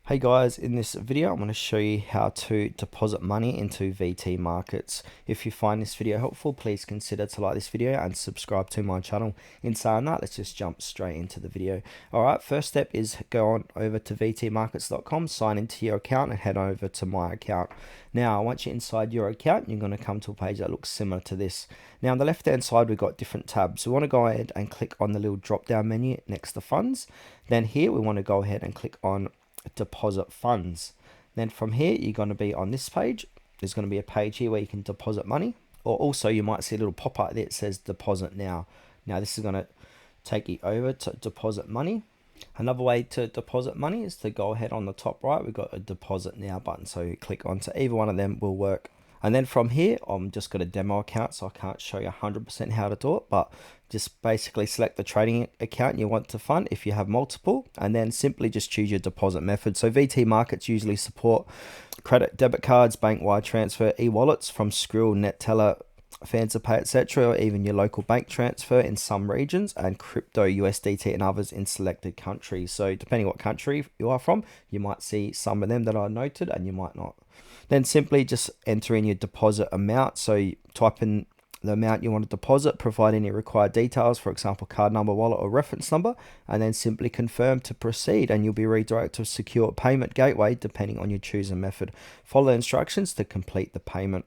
Hey guys, in this video I'm going to show you how to deposit money into VT Markets. If you find this video helpful, please consider to like this video and subscribe to my channel. In saying that, let's just jump straight into the video. Alright, first step is go on over to vtmarkets.com, sign into your account and head over to my account. Now, once you're inside your account, you're going to come to a page that looks similar to this. Now, on the left hand side, we've got different tabs. We want to go ahead and click on the little drop down menu next to funds. Then here, we want to go ahead and click on deposit funds. Then from here, you're going to be on this page. There's going to be a page here where you can deposit money, or also you might see a little pop-up that says deposit now. Now this is going to take you over to deposit money. Another way to deposit money is to go ahead on the top right. We've got a deposit now button, so you click onto either one of them will work. And then from here, I'm just got a demo account, so I can't show you 100% how to do it, but just basically select the trading account you want to fund if you have multiple, and then simply just choose your deposit method. So VT Markets usually support credit, debit cards, bank wire transfer, e-wallets from Skrill, Neteller, FanzaPay, etc., or even your local bank transfer in some regions, and crypto, USDT, and others in selected countries. So depending what country you are from, you might see some of them that are noted and you might not. Then simply just enter in your deposit amount. So you type in the amount you want to deposit, provide any required details, for example, card number, wallet, or reference number, and then simply confirm to proceed, and you'll be redirected to a secure payment gateway depending on your chosen method. Follow the instructions to complete the payment.